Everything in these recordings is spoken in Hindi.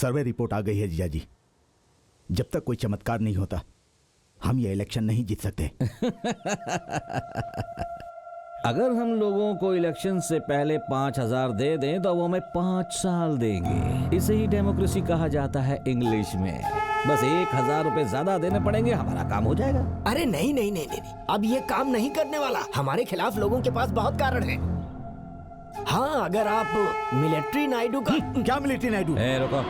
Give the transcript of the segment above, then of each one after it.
सर्वे रिपोर्ट आ गई है जीजा जी। जब तक कोई चमत्कार नहीं होता हम ये इलेक्शन नहीं जीत सकते। अगर हम लोगों को इलेक्शन से पहले 5,000 दे दें तो वो हमें 5 साल देंगे। इसे ही डेमोक्रेसी कहा जाता है इंग्लिश में। बस 1,000 रुपए ज्यादा देने पड़ेंगे, हमारा काम हो जाएगा। अरे नहीं नहीं नहीं नहीं, अब ये काम नहीं करने वाला। हमारे खिलाफ लोगों के पास बहुत कारण है। हाँ, अगर आप मिलिट्री नायडू का क्या मिलिट्री नायडू? रुको।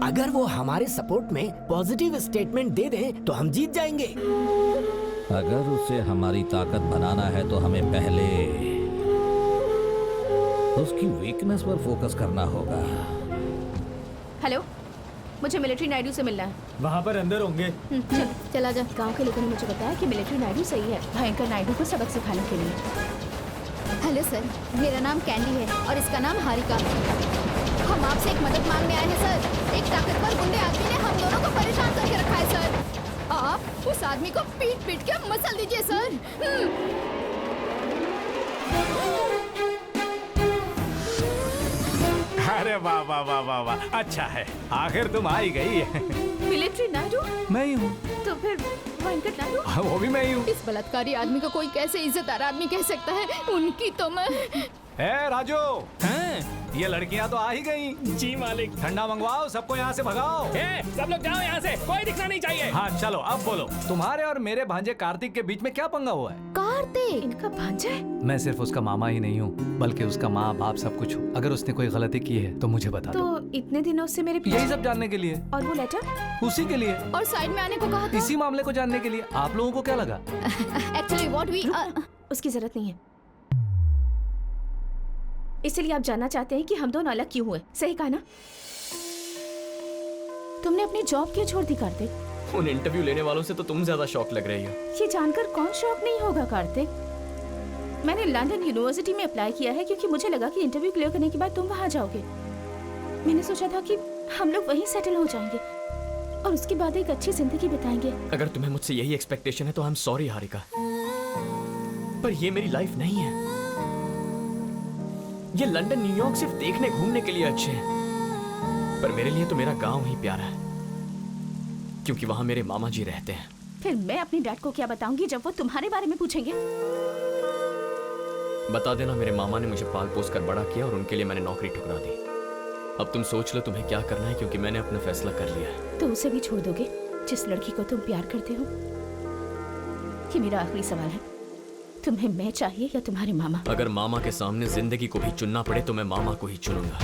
अगर वो हमारे सपोर्ट में पॉजिटिव स्टेटमेंट दे दें तो हम जीत जाएंगे। अगर उसे हमारी ताकत बनाना है तो हमें पहले उसकी वीकनेस पर फोकस करना होगा। हेलो, मुझे मिलिट्री नायडू से मिलना है। वहाँ पर अंदर होंगे। चल चला जा। गांव के लोगों ने मुझे बताया कि मिलिट्री नायडू सही है भयंकर नायडू को सबक सिखाने के लिए। हेलो सर, मेरा नाम कैंडी है और इसका नाम हारिका। हम आपसे एक मदद मांगने आए हैं सर। एक ताकतवर गुंडे आदमी ने हम दोनों को परेशान करके रखा है सर। आप उस आदमी को पीट पीट के मसल दीजिए सर। अरे वाह वाह वाह वाह वाह, अच्छा है आखिर तुम आ ही गई। मिलिट्री नायडू? मैं ही हूँ। तो फिर भयंकर नायडू? वो भी मैं ही हूँ। इस बलात्कारी आदमी को कोई कैसे इज्जतदार आदमी कह सकता है? उनकी तो मैं। राजू, ये लड़कियां तो आ ही गई। जी मालिक। ठंडा मंगवाओ, सबको यहाँ से भगाओ। सब लोग जाओ यहाँ से, कोई दिखना नहीं चाहिए। हाँ चलो अब बोलो, तुम्हारे और मेरे भांजे कार्तिक के बीच में क्या पंगा हुआ है? कार्तिक इनका भांजा है? मैं सिर्फ उसका मामा ही नहीं हूँ बल्कि उसका माँ बाप सब कुछ हूँ। अगर उसने कोई गलती की है तो मुझे बता दो। तो इतने दिनों से मेरे यही सब जानने के लिए। और वो लेटर? उसी के लिए। और साइड में आने को कहा था। इसी मामले को जानने के लिए। आप लोगों को क्या लगा? एक्चुअली व्हाट वी उसकी जरूरत नहीं है। इसलिए आप जानना चाहते हैं कि हम दोनों अलग क्यों हुए, सही कहा ना? तुमने अपनी जॉब क्यों छोड़ दी कार्तिक? उन इंटरव्यू लेने वालों से तो तुम ज्यादा शॉक लग रही हो। ये जानकर कौन शॉक नहीं होगा कार्तिक? मैंने लंदन यूनिवर्सिटी में अप्लाई किया है क्योंकि मुझे लगा कि इंटरव्यू क्लियर करने के बाद तुम वहाँ जाओगे। मैंने सोचा था कि हम लोग वहीं सेटल हो जाएंगे और उसके बाद एक अच्छी जिंदगी बिताएंगे। अगर तुम्हें मुझसे यही एक्सपेक्टेशन है तो आई एम सॉरी हारिका, पर ये मेरी लाइफ नहीं है। ये लंदन न्यूयॉर्क सिर्फ देखने घूमने के लिए अच्छे हैं, पर मेरे लिए तो मेरा गांव ही प्यारा है क्योंकि वहां मेरे मामा जी रहते हैं। फिर मैं अपनी डैड को क्या बताऊंगी जब वो तुम्हारे बारे में पूछेंगे? बता देना मेरे मामा ने मुझे पाल पोस कर बड़ा किया और उनके लिए मैंने नौकरी ठुकरा दी। अब तुम सोच लो तुम्हें क्या करना है क्योंकि मैंने अपना फैसला कर लिया है। तो उसे भी छोड़ दोगे जिस लड़की को तुम प्यार करते हो? ये मेरा आखिरी सवाल है, तुम्हें मैं चाहिए या तुम्हारे मामा? अगर मामा के सामने जिंदगी को भी चुनना पड़े तो मैं मामा को ही चुनूंगा।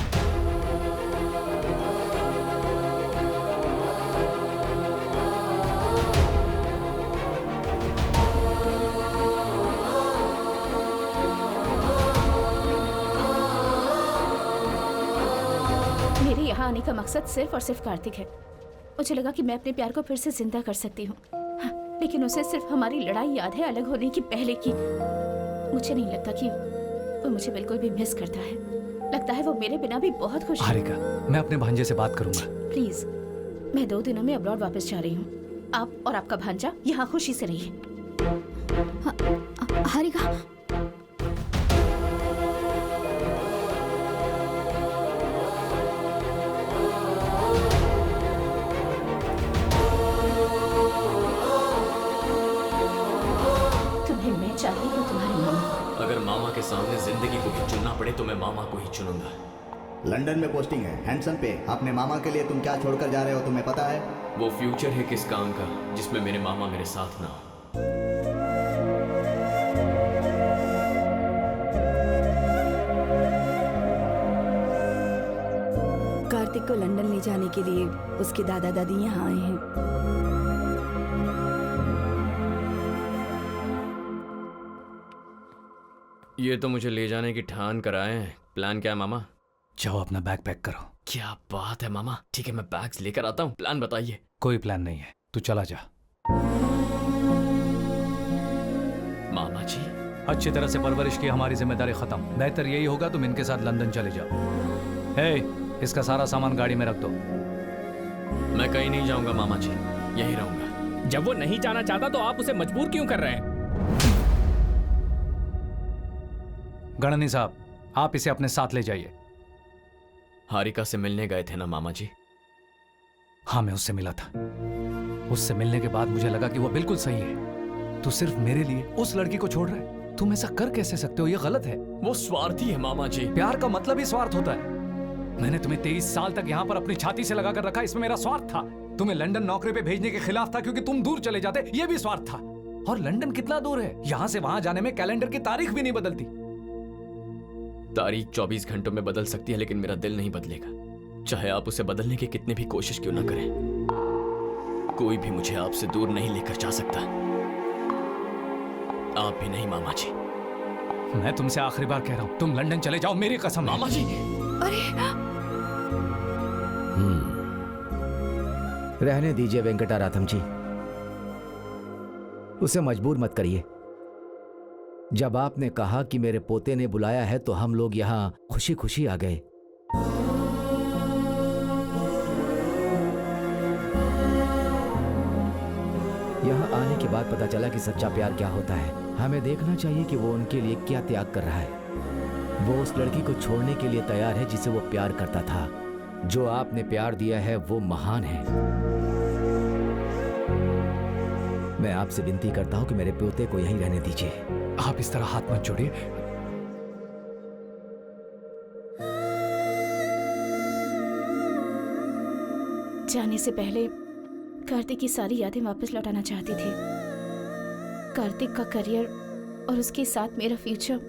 मेरे यहाँ आने का मकसद सिर्फ और सिर्फ कार्तिक है। मुझे लगा कि मैं अपने प्यार को फिर से जिंदा कर सकती हूँ, लेकिन उसे सिर्फ हमारी लड़ाई याद है अलग होने की पहले की। मुझे नहीं लगता कि वो मुझे बिल्कुल भी मिस करता है। लगता है वो मेरे बिना भी बहुत खुश है। हारिका, मैं अपने भांजे से बात करूंगा। प्लीज, मैं 2 दिनों में अब्रॉड वापस जा रही हूँ। आप और आपका भांजा यहाँ खुशी से रहिए। हारिका, तुम्हें मैं चाहिए या तुम्हारे मामा? अगर मामा के सामने जिंदगी को भी चुनना पड़े तो मैं मामा को ही चुनूंगा। लंदन में पोस्टिंग है, हैंडसम पे। अपने मामा के लिए तुम क्या छोड़कर जा रहे हो तुम्हें पता है? वो फ्यूचर है किस काम का जिसमें मेरे मामा मेरे साथ ना हो। कार्तिक को लंदन ले जाने के लिए उसके दादा दादी यहाँ आए हैं। ये तो मुझे ले जाने की ठान कराए हैं। प्लान क्या है मामा? जाओ अपना बैग पैक करो। क्या बात है मामा, ठीक है मैं बैग्स लेकर आता हूँ। प्लान बताइए। कोई प्लान नहीं है, तू चला जा। मामा जी, अच्छी तरह से परवरिश की हमारी जिम्मेदारी खत्म। बेहतर यही होगा तुम इनके साथ लंदन चले जाओ। इसका सारा सामान गाड़ी में रख दो। मैं कहीं नहीं जाऊंगा मामा जी, यहीं रहूंगा। जब वो नहीं जाना चाहता तो आप उसे मजबूर क्यों कर रहे हैं? गणनी साहब, आप इसे अपने साथ ले जाइए। हारिका से मिलने गए थे ना मामा जी? हाँ, मैं उससे मिला था। उससे मिलने के बाद मुझे लगा कि वो बिल्कुल सही है। तू सिर्फ मेरे लिए उस लड़की को छोड़ रहा है। तुम ऐसा कर कैसे सकते हो? ये गलत है। वो स्वार्थी है मामा जी। प्यार का मतलब ही स्वार्थ होता है। मैंने तुम्हें 23 साल तक यहाँ पर अपनी छाती से लगा कर रखा, इसमें मेरा स्वार्थ था। तुम्हें लंदन नौकरी पे भेजने के खिलाफ था क्योंकि तुम दूर चले जाते, ये भी स्वार्थ था। और लंदन कितना दूर है? यहाँ से वहां जाने में कैलेंडर की तारीख भी नहीं बदलती। तारीख 24 घंटों में बदल सकती है, लेकिन मेरा दिल नहीं बदलेगा, चाहे आप उसे बदलने की कितनी भी कोशिश क्यों ना करें। कोई भी मुझे आपसे दूर नहीं लेकर जा सकता, आप भी नहीं मामा जी। मैं तुमसे आखिरी बार कह रहा हूं, तुम लंदन चले जाओ, मेरी कसम। मामा जी। रहने दीजिए वेंकटाराथम जी, उसे मजबूर मत करिए। जब आपने कहा कि मेरे पोते ने बुलाया है तो हम लोग यहां खुशी खुशी आ गए। यहां आने के बाद पता चला कि सच्चा प्यार क्या होता है। हमें देखना चाहिए कि वो उनके लिए क्या त्याग कर रहा है। वो उस लड़की को छोड़ने के लिए तैयार है जिसे वो प्यार करता था। जो आपने प्यार दिया है वो महान है। मैं आपसे विनती करता हूं कि मेरे पोते को यहीं रहने दीजिए। आप इस तरह हाथ मत जोड़िए। जाने से पहले कार्तिक की सारी यादें वापस लौटाना चाहती थी। कार्तिक का करियर और उसके साथ मेरा फ्यूचर।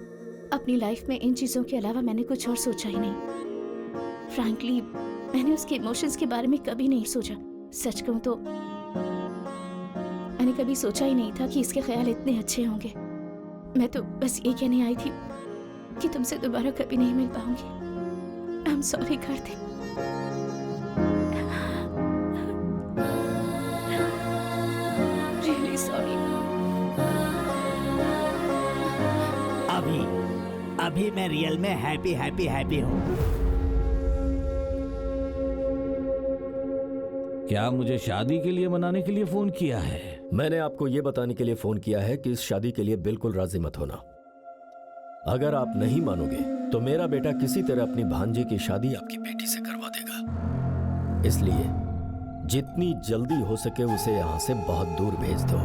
अपनी लाइफ में इन चीजों के अलावा मैंने कुछ और सोचा ही नहीं। फ्रैंकली मैंने उसके इमोशंस के बारे में कभी नहीं सोचा। सच कहूं तो मैंने कभी सोचा ही नहीं था कि इसके ख्याल इतने अच्छे होंगे। मैं तो बस ये कहने आई थी कि तुमसे दोबारा कभी नहीं मिल पाऊंगी। I am sorry Kartik. Really sorry. अभी मैं रियल में हैप्पी हूँ। क्या मुझे शादी के लिए मनाने के लिए फोन किया है? मैंने आपको यह बताने के लिए फोन किया है कि इस शादी के लिए बिल्कुल राजी मत होना। अगर आप नहीं मानोगे तो मेरा बेटा किसी तरह अपनी भांजी की शादी आपकी बेटी से करवा देगा। इसलिए जितनी जल्दी हो सके उसे यहां से बहुत दूर भेज दो।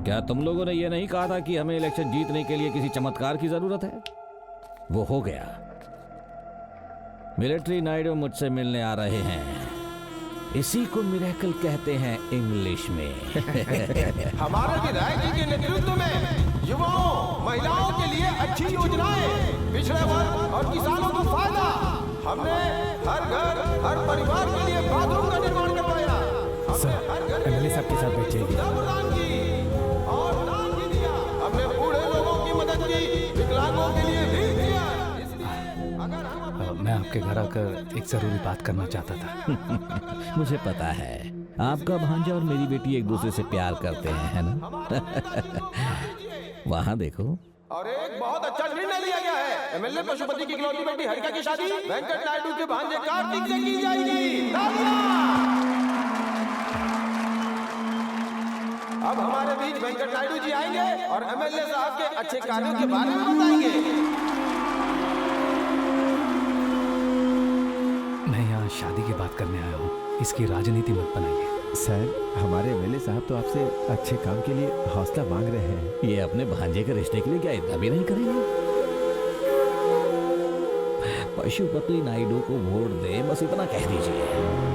क्या तुम लोगों ने यह नहीं कहा था कि हमें इलेक्शन जीतने के लिए किसी चमत्कार की जरूरत है? वो हो गया। मिलिट्री नायडू मुझसे मिलने आ रहे हैं। इसी को मिरेकल कहते हैं इंग्लिश में। हमारे विधायक जी के नेतृत्व में युवाओं, महिलाओं के लिए अच्छी योजनाएं, पिछड़े वर्ग और किसानों को फायदा। हमने हर घर, हर परिवार के लिए बाथरूम का निर्माण करवाया। एमएलए साहब के साथ बैठिए। और दान भी दिया। हमने बूढ़े लोगों की मदद की, विकलांगों के लिए भी दिया। मैं आपके घर आकर एक जरूरी बात करना चाहता था। मुझे पता है आपका भांजा और मेरी बेटी एक दूसरे से प्यार करते हैं, है ना? वहाँ देखो। और एक बहुत अच्छा निर्णय लिया गया है। एमएलए पशुपति की इकलौती बेटी हरिका की शादी वेंकट नायडू के भांजे कार्तिक से की जाएगी। अब हमारे बीच वेंकट नायडू जी आएंगे और एमएलए साहब के अच्छे कार्यों के बारे में बताएंगे। मैं यहाँ शादी की बात करने आया हूँ, इसकी राजनीति मत बनाइए। सर, हमारे एमएलए साहब तो आपसे अच्छे काम के लिए हौसला मांग रहे हैं। ये अपने भांजे के रिश्ते के लिए क्या इतना भी नहीं करेंगे? पशुपति नायडू को वोट दे, बस इतना कह दीजिए।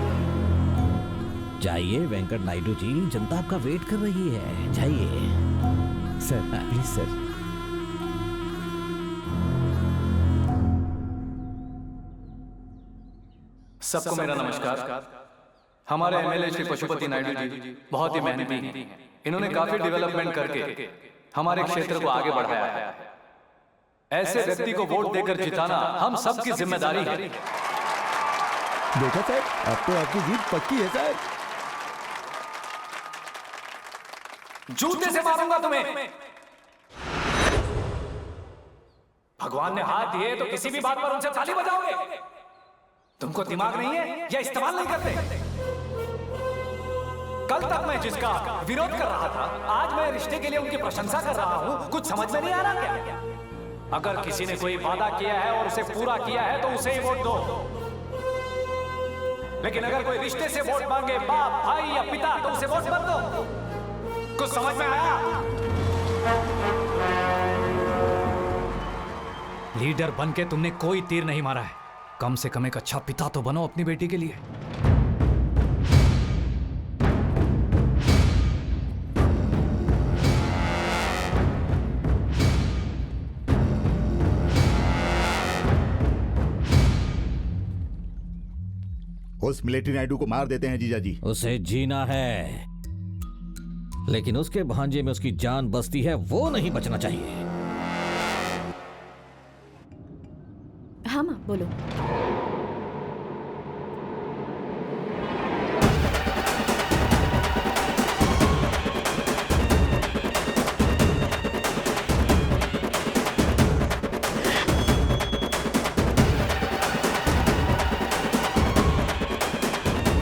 जाइए वेंकट नायडू जी, जनता आपका वेट कर रही है। जाइए सर, प्लीज सर। सबको मेरा नमस्कार। हमारे एमएलए श्री पशुपति नायडू जी बहुत ही मेहनती हैं। इन्होंने काफी डेवलपमेंट करके हमारे क्षेत्र को आगे बढ़ाया है। ऐसे व्यक्ति को वोट देकर जिताना हम सबकी जिम्मेदारी है। देखा सर, अब तो आपकी जीत पक्की है सर। जूते से मारूंगा तुम्हें। भगवान ने हाथ दिए तो किसी भी बात पर उनसे ताली बजाओगे। तुमको दिमाग नहीं है या इस्तेमाल नहीं करते? कल तक मैं जिसका विरोध कर रहा था, आज मैं रिश्ते के लिए उनकी प्रशंसा कर रहा हूँ। कुछ समझ में नहीं आ रहा क्या? अगर किसी ने कोई वादा किया है और उसे पूरा किया है तो उसे ही वोट दो। लेकिन अगर कोई रिश्ते से वोट मांगे, बाप, भाई या पिता, तो उसे वोट मत दो। कुछ समझ में आया? लीडर बन के तुमने कोई तीर नहीं मारा है। कम से कम एक अच्छा पिता तो बनो अपनी बेटी के लिए। उस मिलिट्री नायडू को मार देते हैं जीजा जी। उसे जीना है, लेकिन उसके भांजे में उसकी जान बसती है, वो नहीं बचना चाहिए। हाँ माँ, बोलो।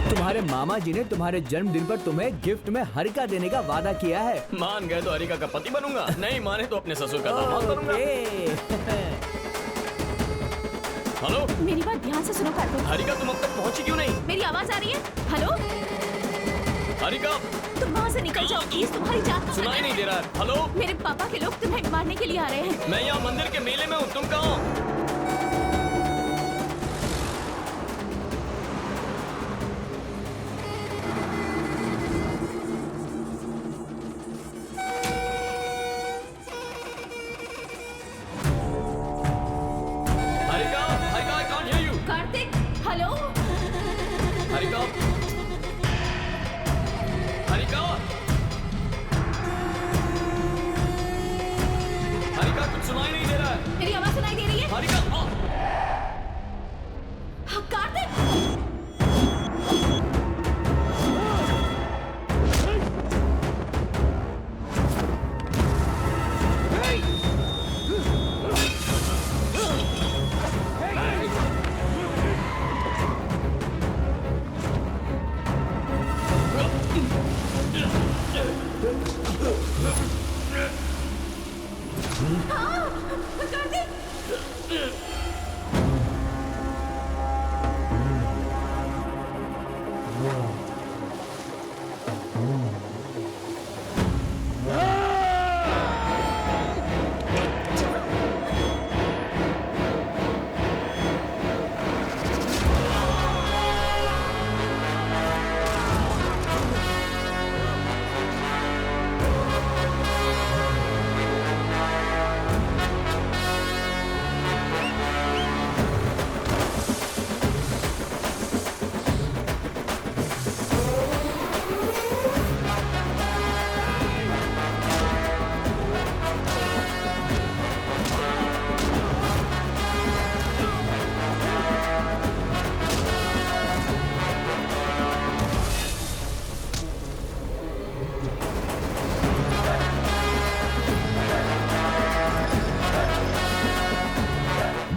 तुम्हारे मामा जी ने तुम्हारे जन्मदिन पर तुम्हें गिफ्ट में हरिका देने का वादा किया है। मान गए तो हरिका का पति बनूंगा, नहीं माने तो अपने ससुर का दामाद बनूंगा। हेलो, मेरी बात ध्यान से सुनो कार्तिक। हरिका तुम अब तक पहुंची क्यों नहीं? मेरी आवाज आ रही है? हेलो हरिका, तुम वहाँ से निकल जाओ प्लीज, तुम्हारी जान सुनाई नहीं दे रहा है। हेलो, मेरे पापा के लोग तुम्हें मारने के लिए आ रहे हैं। मैं यहाँ मंदिर के मेले में हूँ, तुम कहाँ हो?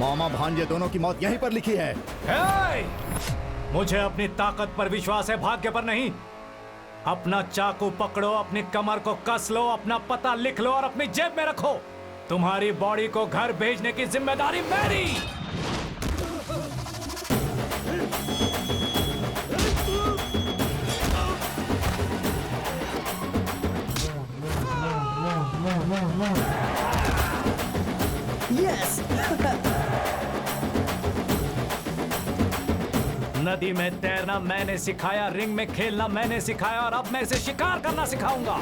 मामा भांजे दोनों की मौत यहीं पर लिखी है। मुझे अपनी ताकत पर विश्वास है, भाग्य पर नहीं। अपना चाकू पकड़ो, अपनी कमर को कस लो, अपना पता लिख लो और अपनी जेब में रखो। तुम्हारी बॉडी को घर भेजने की जिम्मेदारी मेरी। यस। नदी में तैरना मैंने सिखाया, रिंग में खेलना मैंने सिखाया और अब मैं इसे शिकार करना सिखाऊंगा।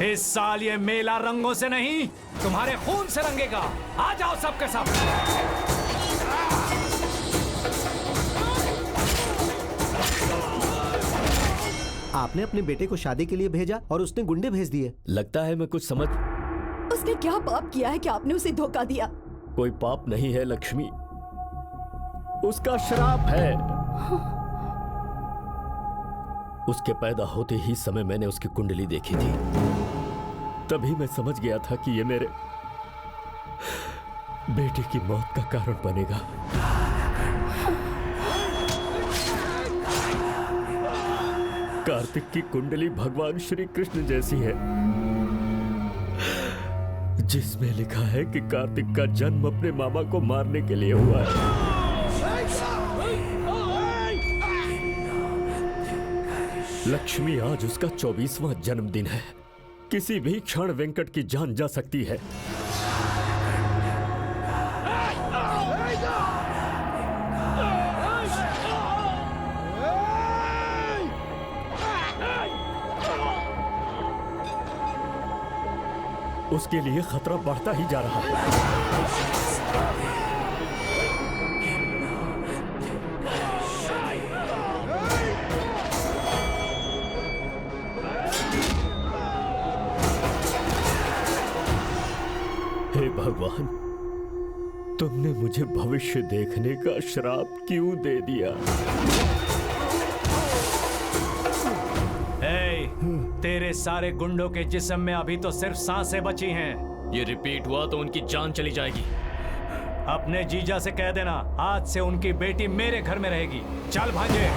इस साल ये मेला रंगों से नहीं, तुम्हारे खून से रंगेगा। आ जाओ सबके सब। आपने अपने बेटे को शादी के लिए भेजा और उसने गुंडे भेज दिए। लगता है मैं कुछ समझ। उसने क्या पाप किया है कि आपने उसे धोखा दिया? कोई पाप नहीं है लक्ष्मी, उसका श्राप है। उसके पैदा होते ही समय मैंने उसकी कुंडली देखी थी, तभी मैं समझ गया था कि ये मेरे बेटे की मौत का कारण बनेगा। कार्तिक की कुंडली भगवान श्री कृष्ण जैसी है, जिसमें लिखा है कि कार्तिक का जन्म अपने मामा को मारने के लिए हुआ है। लक्ष्मी, आज उसका 24वां जन्मदिन है। किसी भी क्षण वेंकट की जान जा सकती है। उसके लिए खतरा बढ़ता ही जा रहा है। हे भगवान, तुमने मुझे भविष्य देखने का श्राप क्यों दे दिया? तेरे सारे गुंडों के जिस्म में अभी तो सिर्फ सांसें बची हैं। ये रिपीट हुआ तो उनकी जान चली जाएगी। अपने जीजा से कह देना आज से उनकी बेटी मेरे घर में रहेगी। चल भांजे।